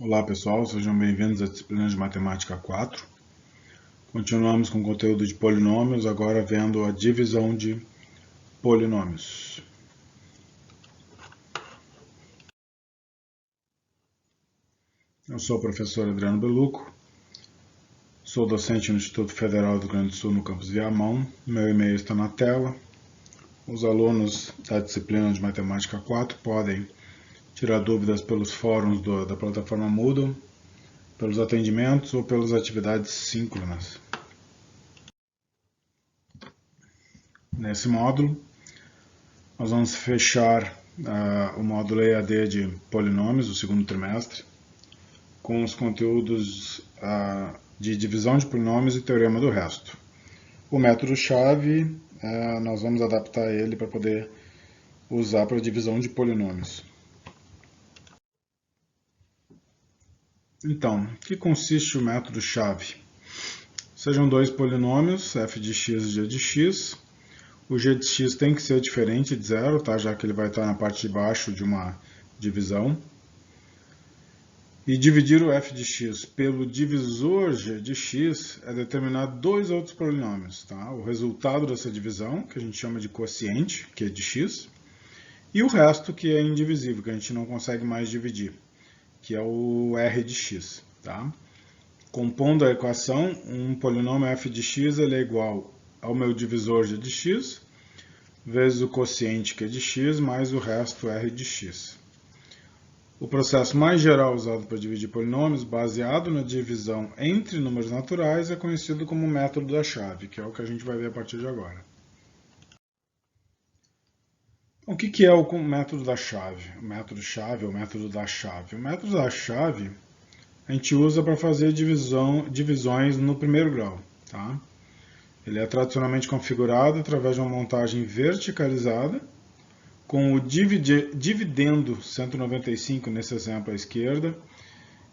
Olá pessoal, sejam bem-vindos à disciplina de Matemática 4. Continuamos com o conteúdo de polinômios, agora vendo a divisão de polinômios. Eu sou o professor Adriano Beluco, sou docente no Instituto Federal do Rio Grande do Sul, no campus Viamão. Meu e-mail está na tela. Os alunos da disciplina de Matemática 4 podem tirar dúvidas pelos fóruns da plataforma Moodle, pelos atendimentos ou pelas atividades síncronas. Nesse módulo, nós vamos fechar o módulo EAD de polinômios, do segundo trimestre, com os conteúdos de divisão de polinômios e teorema do resto. O método-chave, nós vamos adaptar ele para poder usar para divisão de polinômios. Então, o que consiste o método-chave? Sejam dois polinômios, f de x e g de x. O g de x tem que ser diferente de zero, tá? Já que ele vai estar na parte de baixo de uma divisão. E dividir o f de x pelo divisor g de x é determinar dois outros polinômios. Tá? O resultado dessa divisão, que a gente chama de quociente, que é de x, e o resto, que é indivisível, que a gente não consegue mais dividir, que é o r de x. Tá? Compondo a equação, um polinômio f de x ele é igual ao meu divisor g de x, vezes o quociente que é de x, mais o resto r de x. O processo mais geral usado para dividir polinômios, baseado na divisão entre números naturais, é conhecido como método da chave, que é o que a gente vai ver a partir de agora. O que é o método da chave? O método-chave ou o método da chave? O método da chave a gente usa para fazer divisões no primeiro grau. Tá? Ele é tradicionalmente configurado através de uma montagem verticalizada, com o dividendo 195, nesse exemplo, à esquerda,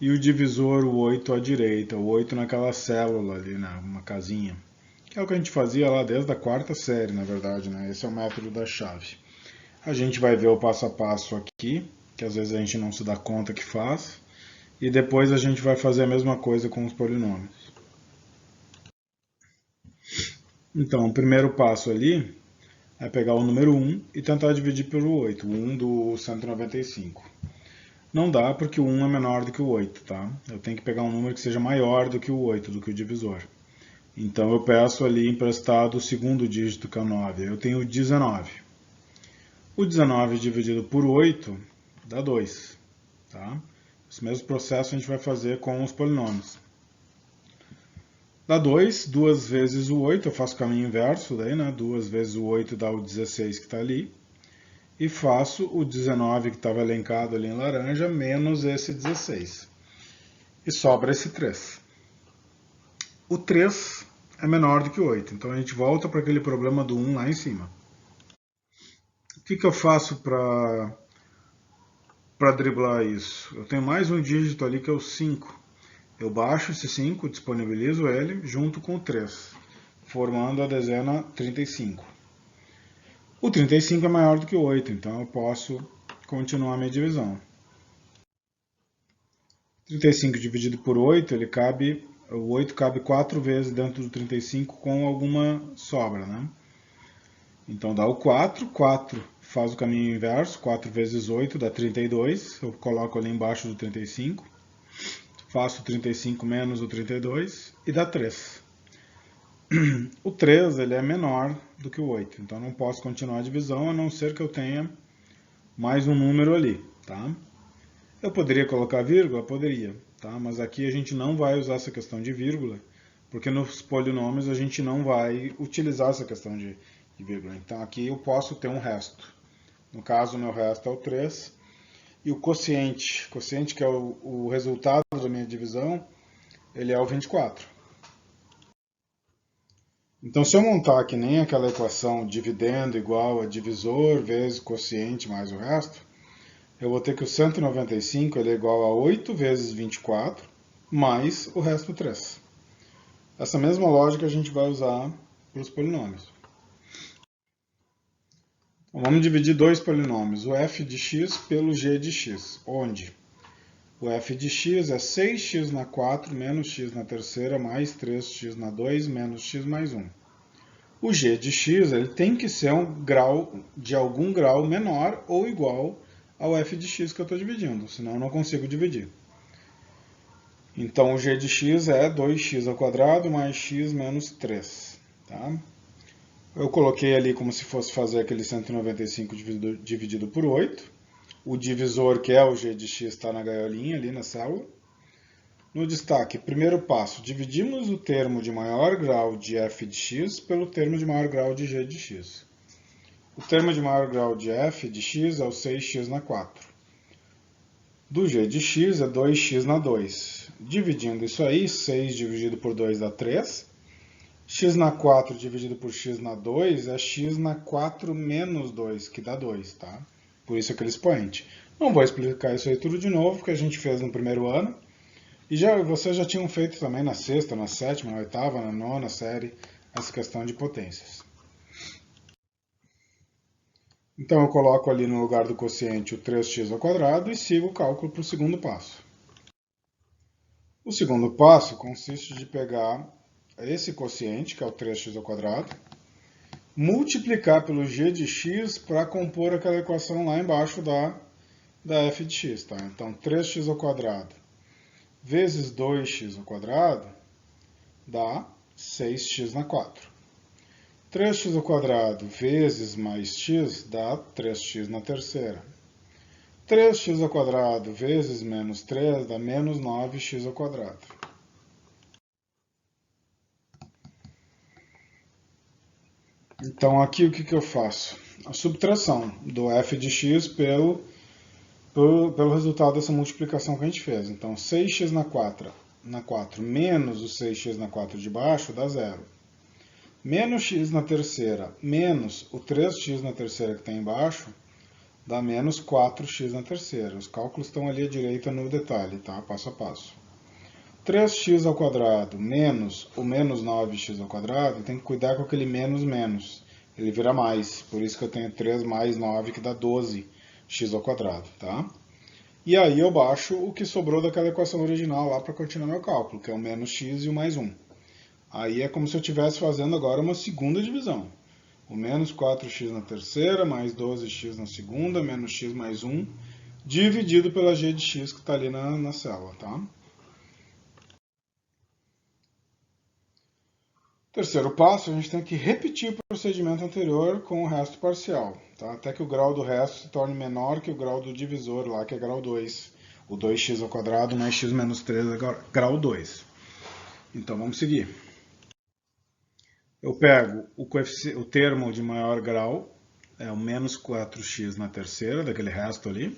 e o divisor, o 8, à direita, o 8 naquela célula ali, uma casinha, que é o que a gente fazia lá desde a quarta série, na verdade, né? Esse é o método da chave. A gente vai ver o passo a passo aqui, que às vezes a gente não se dá conta que faz, e depois a gente vai fazer a mesma coisa com os polinômios. Então, o primeiro passo ali é pegar o número 1 e tentar dividir pelo 8, o 1 do 195. Não dá porque o 1 é menor do que o 8, tá? Eu tenho que pegar um número que seja maior do que o 8, do que o divisor. Então eu peço ali emprestado o segundo dígito, que é o 9. Eu tenho 19. O 19 dividido por 8 dá 2, tá? Esse mesmo processo a gente vai fazer com os polinômios. Dá 2, 2 vezes o 8, eu faço o caminho inverso, daí, né? 2 vezes o 8 dá o 16 que está ali. E faço o 19 que estava elencado ali em laranja, menos esse 16. E sobra esse 3. O 3 é menor do que o 8, então a gente volta para aquele problema do 1 lá em cima. O que eu faço para driblar isso? Eu tenho mais um dígito ali que é o 5. Eu baixo esse 5, disponibilizo ele junto com o 3, formando a dezena 35. O 35 é maior do que o 8, então eu posso continuar a minha divisão. 35 dividido por 8, o 8 cabe 4 vezes dentro do 35 com alguma sobra, né? Então dá o 4, 4 faz o caminho inverso, 4 vezes 8 dá 32, eu coloco ali embaixo do 35. Faço o 35 menos o 32 e dá 3. O 3 ele é menor do que o 8, então não posso continuar a divisão a não ser que eu tenha mais um número ali. Tá? Eu poderia colocar vírgula? Poderia, tá? Mas aqui a gente não vai usar essa questão de vírgula, porque nos polinômios a gente não vai utilizar essa questão de vírgula. Então aqui eu posso ter um resto. No caso, o meu resto é o 3. E o quociente que é o resultado da minha divisão, ele é o 24. Então, se eu montar que nem aquela equação dividendo igual a divisor vezes quociente mais o resto, eu vou ter que o 195 ele é igual a 8 vezes 24 mais o resto 3. Essa mesma lógica a gente vai usar para os polinômios. Então, vamos dividir dois polinômios, o f de x pelo g de x, onde O f de x é 6x na 4 menos x na terceira mais 3x na 2 menos x mais 1. O g de x ele tem que ser um grau de algum grau menor ou igual ao f de x que eu estou dividindo, senão eu não consigo dividir. Então, o g de x é 2x ao quadrado mais x menos 3. Tá? Eu coloquei ali como se fosse fazer aquele 195 dividido por 8. O divisor, que é o g de x, está na gaiolinha ali na célula. No destaque, primeiro passo, dividimos o termo de maior grau de f de x pelo termo de maior grau de g de x. O termo de maior grau de f de x é o 6x na 4. Do g de x é 2x na 2. Dividindo isso aí, 6 dividido por 2 dá 3. X na 4 dividido por x na 2 é x na 4 menos 2, que dá 2, tá? Por isso aquele expoente. Não vou explicar isso aí tudo de novo, porque a gente fez no primeiro ano. E vocês já tinham feito também na sexta, na sétima, na oitava, na nona série, essa questão de potências. Então eu coloco ali no lugar do quociente o 3x ao quadrado e sigo o cálculo para o segundo passo. O segundo passo consiste de pegar esse quociente, que é o 3x ao quadrado, multiplicar pelo g de x para compor aquela equação lá embaixo da f de x. Tá? Então, 3x ao quadrado vezes 2x ao quadrado dá 6x na 4. 3x ao quadrado vezes mais x dá 3x na terceira. 3x ao quadrado vezes menos 3 dá menos 9x ao quadrado. Então, aqui o que eu faço? A subtração do f de x pelo resultado dessa multiplicação que a gente fez. Então, 6x na 4 menos o 6x na 4 de baixo dá 0. Menos x na terceira menos o 3x na terceira que está embaixo dá menos 4x na terceira. Os cálculos estão ali à direita no detalhe, tá? Passo a passo. 3x ao quadrado menos o menos 9x ao quadrado, tem que cuidar com aquele menos menos. Ele vira mais, por isso que eu tenho 3 mais 9, que dá 12x ao quadrado, tá? E aí eu baixo o que sobrou daquela equação original lá para continuar meu cálculo, que é o menos x e o mais 1. Aí é como se eu estivesse fazendo agora uma segunda divisão. O menos 4x na terceira, mais 12x na segunda, menos x mais 1, dividido pela g de x que está ali na célula, tá? Terceiro passo, a gente tem que repetir o procedimento anterior com o resto parcial, tá? Até que o grau do resto se torne menor que o grau do divisor lá, que é grau 2. O 2x ao quadrado mais x menos 3 é grau 2. Então, vamos seguir. Eu pego o termo de maior grau, é o menos 4x na terceira, daquele resto ali,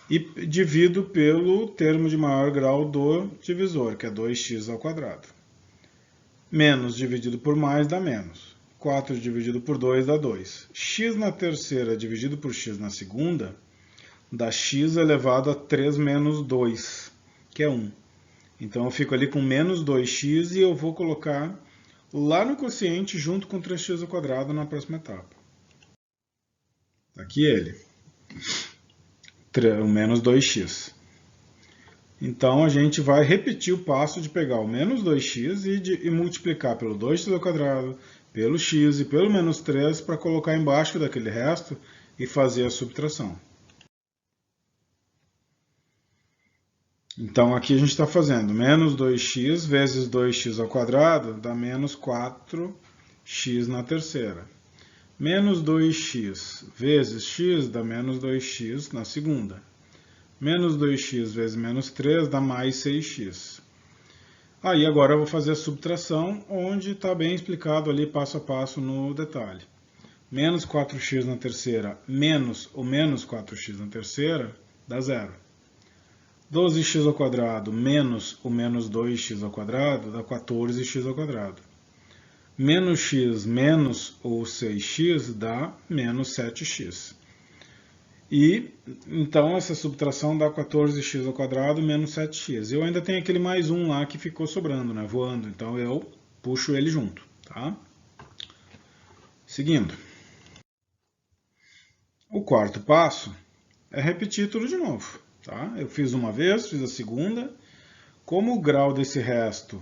e divido pelo termo de maior grau do divisor, que é 2x ao quadrado. Menos dividido por mais dá menos. 4 dividido por 2 dá 2. X na terceira dividido por x na segunda dá x elevado a 3 menos 2, que é 1. Então eu fico ali com menos 2x e eu vou colocar lá no quociente junto com 3x ao quadrado na próxima etapa. Aqui ele. O menos 2x. Então, a gente vai repetir o passo de pegar o menos 2x e multiplicar pelo 2x ao quadrado, pelo x e pelo menos 3 para colocar embaixo daquele resto e fazer a subtração. Então, aqui a gente está fazendo menos 2x vezes 2x ao quadrado dá menos 4x na terceira. Menos 2x vezes x dá menos 2x na segunda. Menos 2x vezes menos 3 dá mais 6x. Aí agora eu vou fazer a subtração, onde está bem explicado ali passo a passo no detalhe. Menos 4x na terceira menos o menos 4x na terceira dá 0. 12x ao quadrado menos o menos 2x ao quadrado dá 14x ao quadrado. Menos x menos o 6x dá menos 7x. E, então, essa subtração dá 14x ao quadrado menos 7x. Eu ainda tenho aquele mais 1 lá que ficou sobrando, né, voando. Então, eu puxo ele junto, tá? Seguindo. O quarto passo é repetir tudo de novo. Tá? Eu fiz uma vez, fiz a segunda. Como o grau desse resto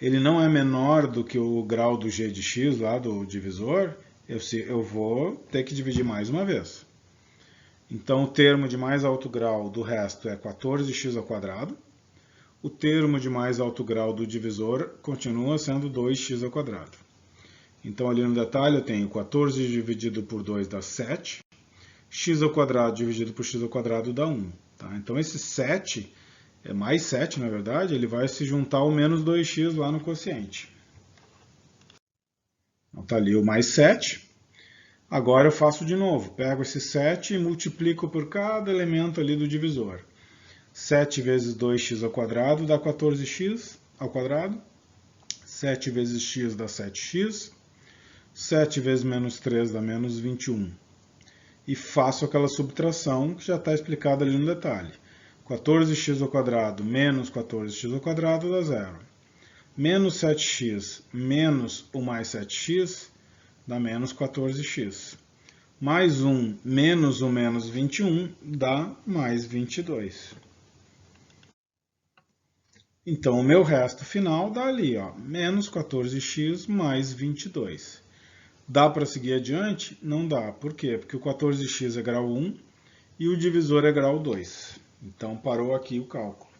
ele não é menor do que o grau do g de x lá do divisor, eu vou ter que dividir mais uma vez. Então, o termo de mais alto grau do resto é 14x². O termo de mais alto grau do divisor continua sendo 2x². Então, ali no detalhe, eu tenho 14 dividido por 2 dá 7. x² dividido por x² dá 1. Tá? Então, esse 7, é mais 7, na verdade, ele vai se juntar ao menos 2x lá no quociente. Então, está ali o mais 7. Agora eu faço de novo, pego esse 7 e multiplico por cada elemento ali do divisor. 7 vezes 2x² dá 14x². 7 vezes x dá 7x. 7 vezes menos 3 dá menos 21. E faço aquela subtração que já está explicada ali no detalhe. 14x² menos 14x² dá 0. Menos 7x menos o mais 7x dá menos 14x. Mais 1 menos o menos 21 dá mais 22. Então, o meu resto final dá ali, ó, menos 14x mais 22. Dá para seguir adiante? Não dá. Por quê? Porque o 14x é grau 1 e o divisor é grau 2. Então, parou aqui o cálculo.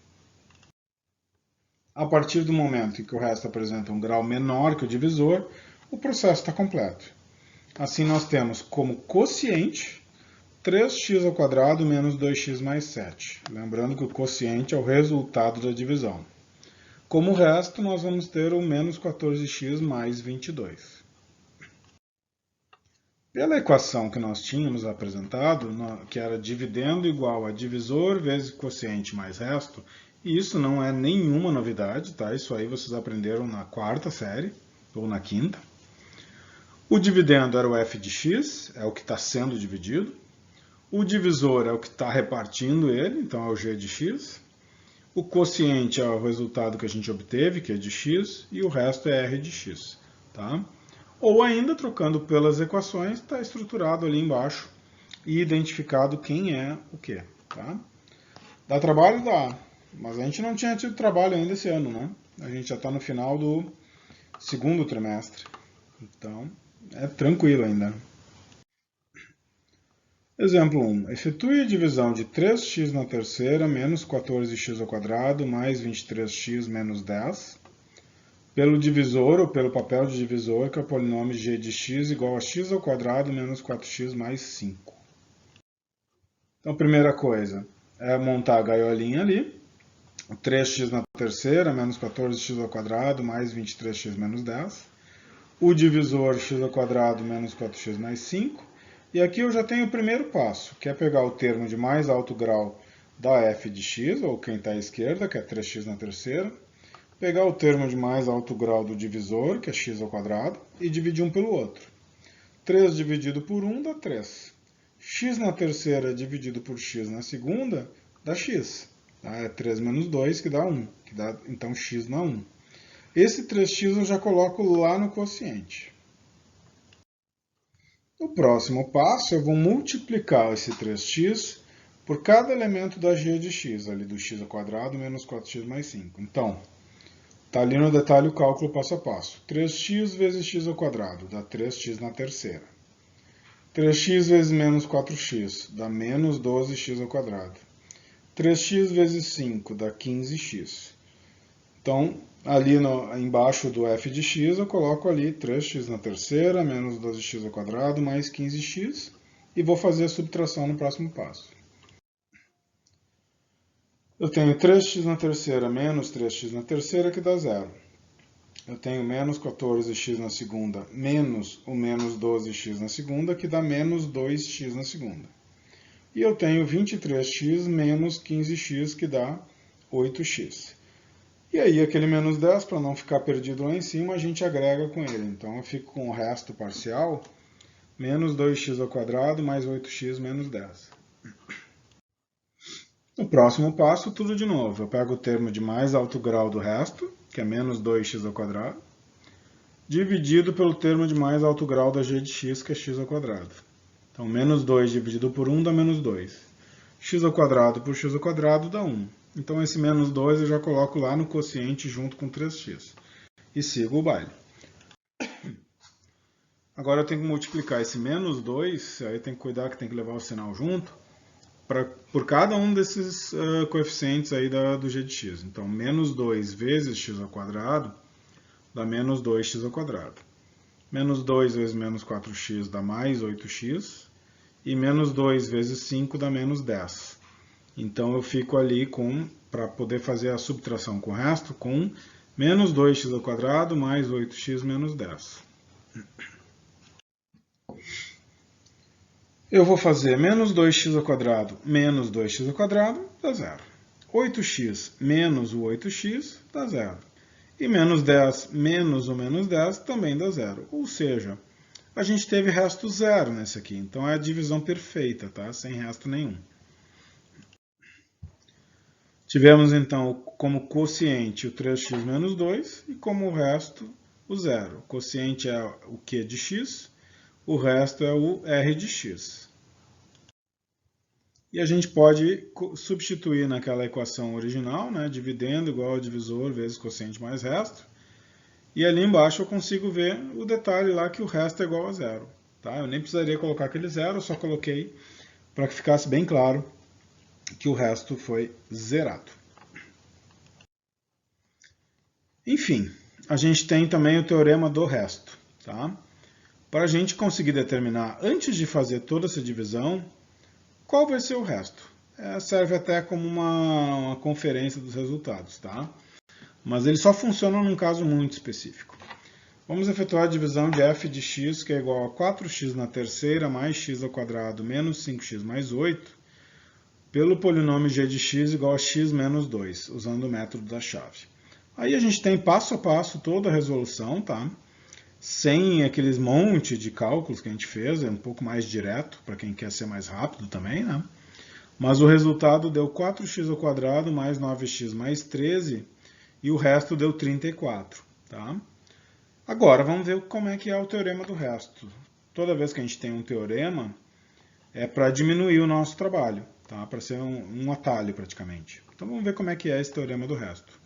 A partir do momento em que o resto apresenta um grau menor que o divisor, o processo está completo. Assim, nós temos como quociente 3x² menos 2x mais 7. Lembrando que o quociente é o resultado da divisão. Como resto, nós vamos ter o menos 14x mais 22. Pela equação que nós tínhamos apresentado, que era dividendo igual a divisor vezes quociente mais resto, e isso não é nenhuma novidade, tá? Isso aí vocês aprenderam na quarta série, ou na quinta. O dividendo era o f de x, é o que está sendo dividido. O divisor é o que está repartindo ele, então é o g de x. O quociente é o resultado que a gente obteve, que é de x, e o resto é r de x. Tá? Ou ainda, trocando pelas equações, está estruturado ali embaixo e identificado quem é o quê. Tá? Dá trabalho? Dá. Mas a gente não tinha tido trabalho ainda esse ano, né? A gente já está no final do segundo trimestre. Então, é tranquilo ainda. Exemplo 1. Efetue a divisão de 3x na terceira menos 14x² mais 23x menos 10 pelo divisor ou pelo papel de divisor, que é o polinômio g de x igual a x² menos 4x mais 5. Então, primeira coisa é montar a gaiolinha ali. 3x na terceira menos 14x² mais 23x menos 10. O divisor x² menos 4x mais 5. E aqui eu já tenho o primeiro passo, que é pegar o termo de mais alto grau da f de x, ou quem está à esquerda, que é 3x na terceira. Pegar o termo de mais alto grau do divisor, que é x², e dividir um pelo outro. 3 dividido por 1 dá 3. X na terceira dividido por x na segunda dá x. É 3 menos 2 que dá 1. Que dá, então, x dá 1. Esse 3x eu já coloco lá no quociente. No próximo passo, eu vou multiplicar esse 3x por cada elemento da g de x, ali do x² menos 4x mais 5. Então, está ali no detalhe o cálculo passo a passo. 3x vezes x² dá 3x na terceira. 3x vezes menos 4x dá menos 12x². 3x vezes 5 dá 15x. Então, ali embaixo do f de x, eu coloco ali 3x na terceira, menos 12x² mais 15x, e vou fazer a subtração no próximo passo. Eu tenho 3x na terceira menos 3x na terceira, que dá 0. Eu tenho menos 14x na segunda menos o menos 12x na segunda, que dá menos 2x na segunda. E eu tenho 23x menos 15x, que dá 8x. E aí, aquele menos 10, para não ficar perdido lá em cima, a gente agrega com ele. Então, eu fico com o resto parcial, menos 2x² mais 8x menos 10. No próximo passo, tudo de novo. Eu pego o termo de mais alto grau do resto, que é menos 2x², dividido pelo termo de mais alto grau da g de x, que é x². Então, menos 2 dividido por 1 dá menos 2. x ao quadrado por x ao quadrado dá 1. Então esse menos 2 eu já coloco lá no quociente junto com 3x. E sigo o baile. Agora eu tenho que multiplicar esse menos 2, aí tem que cuidar que tem que levar o sinal junto, por cada um desses coeficientes aí do g de x. Então, menos 2 vezes x ao quadrado dá menos 2x ao quadrado. Menos 2 vezes menos 4x dá mais 8x. E menos 2 vezes 5 dá menos 10. Então, eu fico ali para poder fazer a subtração com o resto, com menos 2x ao quadrado mais 8x menos 10. Eu vou fazer menos 2x ao quadrado menos 2x ao quadrado dá zero. 8x menos o 8x dá zero. E menos 10 menos o menos 10 também dá zero. Ou seja, a gente teve resto zero nesse aqui. Então é a divisão perfeita, tá? Sem resto nenhum. Tivemos então como quociente o 3x menos 2 e como resto o zero. O quociente é o Q de x. O resto é o R de x. E a gente pode substituir naquela equação original, né, dividendo igual ao divisor vezes quociente mais resto. E ali embaixo eu consigo ver o detalhe lá que o resto é igual a zero. Tá? Eu nem precisaria colocar aquele zero, eu só coloquei para que ficasse bem claro que o resto foi zerado. Enfim, a gente tem também o teorema do resto. Tá? Para a gente conseguir determinar, antes de fazer toda essa divisão, qual vai ser o resto? Serve até como uma conferência dos resultados, tá? Mas ele só funciona num caso muito específico. Vamos efetuar a divisão de f de x, que é igual a 4x na terceira mais x ao quadrado menos 5x mais 8, pelo polinômio g de x igual a x menos 2, usando o método da chave. Aí a gente tem passo a passo toda a resolução, tá? Sem aqueles monte de cálculos que a gente fez, é um pouco mais direto, para quem quer ser mais rápido também, né? Mas o resultado deu 4x ao quadrado mais 9x mais 13, e o resto deu 34, tá? Agora, vamos ver como é que é o teorema do resto. Toda vez que a gente tem um teorema, é para diminuir o nosso trabalho, tá? Para ser um atalho, praticamente. Então, vamos ver como é que é esse teorema do resto.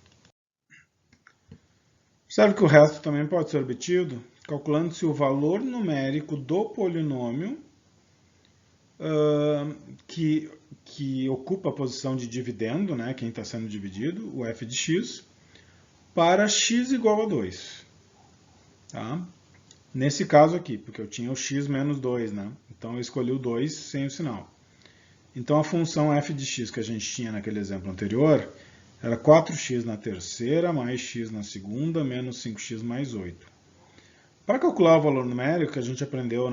Observe que o resto também pode ser obtido calculando-se o valor numérico do polinômio que ocupa a posição de dividendo, né, quem está sendo dividido, o f de x, para x igual a 2. Tá? Nesse caso aqui, porque eu tinha o x menos 2, né? Então eu escolhi o 2 sem o sinal. Então a função f de x que a gente tinha naquele exemplo anterior era 4x na terceira mais x na segunda menos 5x mais 8. Para calcular o valor numérico, que a gente aprendeu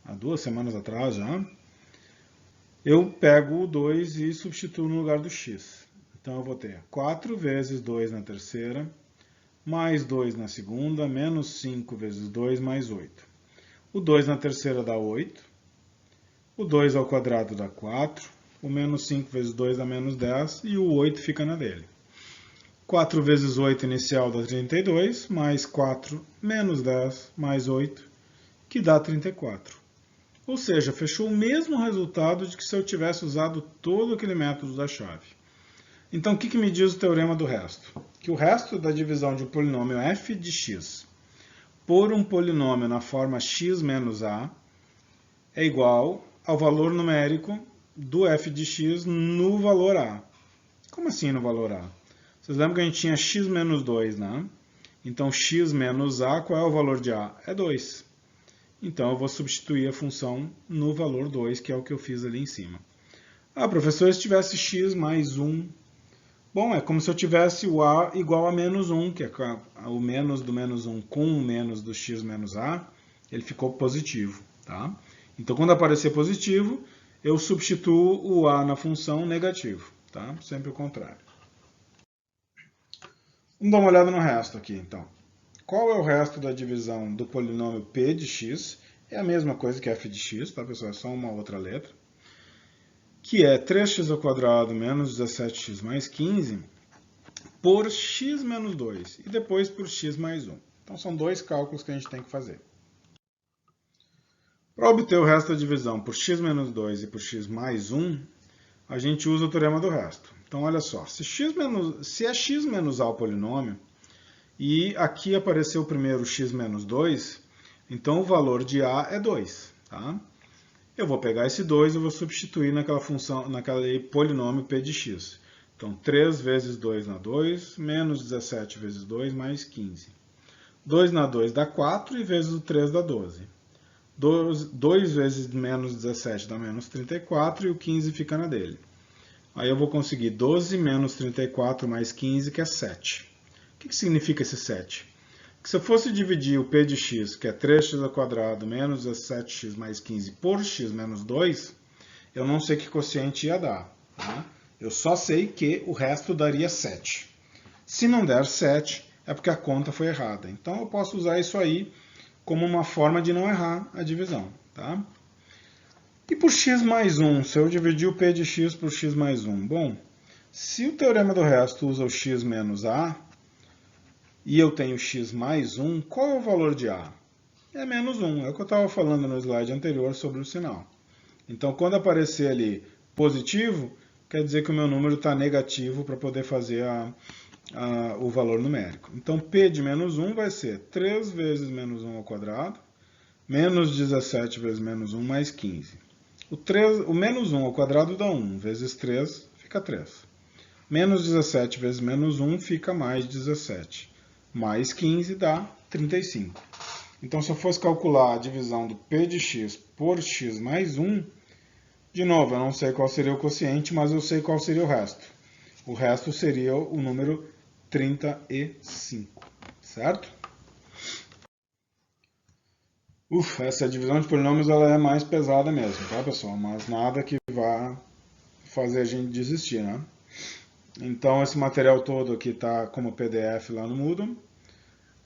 há 2 semanas atrás já, eu pego o 2 e substituo no lugar do x. Então eu vou ter 4 vezes 2 na terceira, mais 2 na segunda, menos 5 vezes 2, mais 8. O 2 na terceira dá 8. O 2 ao quadrado dá 4. O menos 5 vezes 2 dá menos 10. E o 8 fica na dele. 4 vezes 8 inicial dá 32, mais 4 menos 10, mais 8, que dá 34. Ou seja, fechou o mesmo resultado de que se eu tivesse usado todo aquele método da chave. Então, o que me diz o teorema do resto? Que o resto da divisão de um polinômio f de x por um polinômio na forma x menos a é igual ao valor numérico do f de x no valor a. Como assim no valor a? Vocês lembram que a gente tinha x menos 2, né? Então, x menos a, qual é o valor de a? É 2. Então, eu vou substituir a função no valor 2, que é o que eu fiz ali em cima. Ah, professor, se tivesse x mais 1... Bom, é como se eu tivesse o a igual a menos 1, que é o menos do menos 1 com o menos do x menos a, ele ficou positivo, tá? Então, quando aparecer positivo, eu substituo o a na função negativo, tá? Sempre o contrário. Vamos dar uma olhada no resto aqui, então. Qual é o resto da divisão do polinômio p de x? É a mesma coisa que f de x, tá, pessoal? É só uma outra letra. Que é 3x ao quadrado menos 17x mais 15 por x menos 2 e depois por x mais 1. Então, são dois cálculos que a gente tem que fazer. Para obter o resto da divisão por x menos 2 e por x mais 1, a gente usa o teorema do resto. Então, olha só, se é x menos a o polinômio, e aqui apareceu primeiro x menos 2, então o valor de a é 2. Tá? Eu vou pegar esse 2 e vou substituir naquela função, naquele polinômio p de x. Então, 3 vezes 2 na 2, menos 17 vezes 2, mais 15. 2 na 2 dá 4 e vezes o 3 dá 12. 2 vezes menos 17 dá menos 34 e o 15 fica na dele. Aí eu vou conseguir 12 menos 34 mais 15, que é 7. O que significa esse 7? Que se eu fosse dividir o p de x, que é 3x² menos 17x mais 15 por x menos 2, eu não sei que quociente ia dar. Tá? Eu só sei que o resto daria 7. Se não der 7, é porque a conta foi errada. Então eu posso usar isso aí como uma forma de não errar a divisão. Tá? E por x mais 1, se eu dividir o p de x por x mais 1? Bom, se o teorema do resto usa o x menos a, e eu tenho x mais 1, qual é o valor de a? É menos 1, é o que eu estava falando no slide anterior sobre o sinal. Então, quando aparecer ali positivo, quer dizer que o meu número está negativo para poder fazer o valor numérico. Então, p de menos 1 vai ser 3 vezes menos 1 ao quadrado, menos 17 vezes menos 1, mais 15. O menos 1 ao quadrado dá 1, vezes 3 fica 3. Menos 17 vezes menos 1 fica mais 17. Mais 15 dá 35. Então, se eu fosse calcular a divisão do p de x por x mais 1, de novo, eu não sei qual seria o quociente, mas eu sei qual seria o resto. O resto seria o número 35, certo? Essa divisão de polinômios ela é mais pesada mesmo, tá, pessoal? Mas nada que vá fazer a gente desistir, né? Então, esse material todo aqui está como PDF lá no Moodle.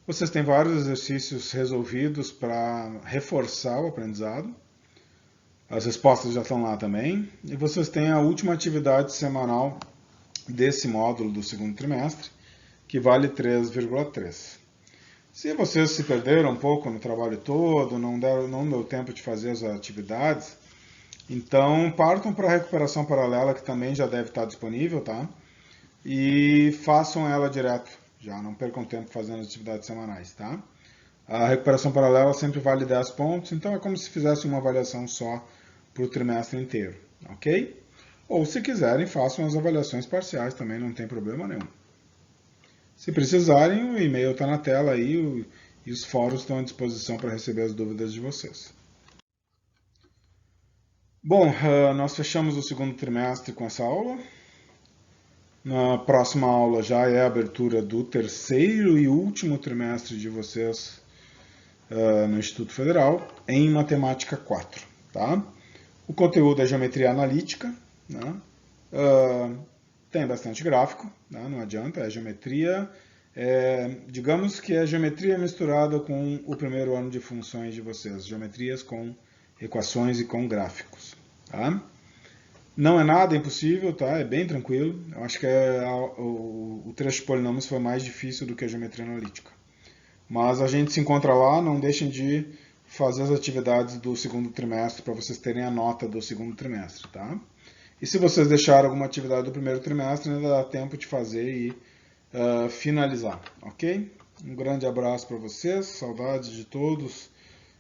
Vocês têm vários exercícios resolvidos para reforçar o aprendizado. As respostas já estão lá também. E vocês têm a última atividade semanal desse módulo do segundo trimestre, que vale 3,3. Se vocês se perderam um pouco no trabalho todo, não deu tempo de fazer as atividades, então partam para a recuperação paralela, que também já deve estar disponível, tá? E façam ela direto, já não percam tempo fazendo as atividades semanais, tá? A recuperação paralela sempre vale 10 pontos, então é como se fizesse uma avaliação só para o trimestre inteiro, ok? Ou se quiserem, façam as avaliações parciais também, não tem problema nenhum. Se precisarem, o e-mail está na tela aí e os fóruns estão à disposição para receber as dúvidas de vocês. Bom, nós fechamos o segundo trimestre com essa aula. Na próxima aula já é a abertura do terceiro e último trimestre de vocês no Instituto Federal em Matemática 4. Tá? O conteúdo é geometria analítica, né? Tem bastante gráfico, né? Não adianta, é geometria, digamos que é geometria misturada com o primeiro ano de funções de vocês, geometrias com equações e com gráficos. Tá? Não é nada impossível, tá? É bem tranquilo. Eu acho que o trecho de polinômios foi mais difícil do que a geometria analítica. Mas a gente se encontra lá, não deixem de fazer as atividades do segundo trimestre para vocês terem a nota do segundo trimestre, tá? E se vocês deixaram alguma atividade do primeiro trimestre, ainda dá tempo de fazer e finalizar, ok? Um grande abraço para vocês, saudades de todos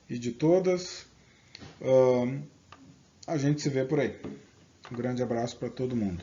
e de todas. A gente se vê por aí. Um grande abraço para todo mundo.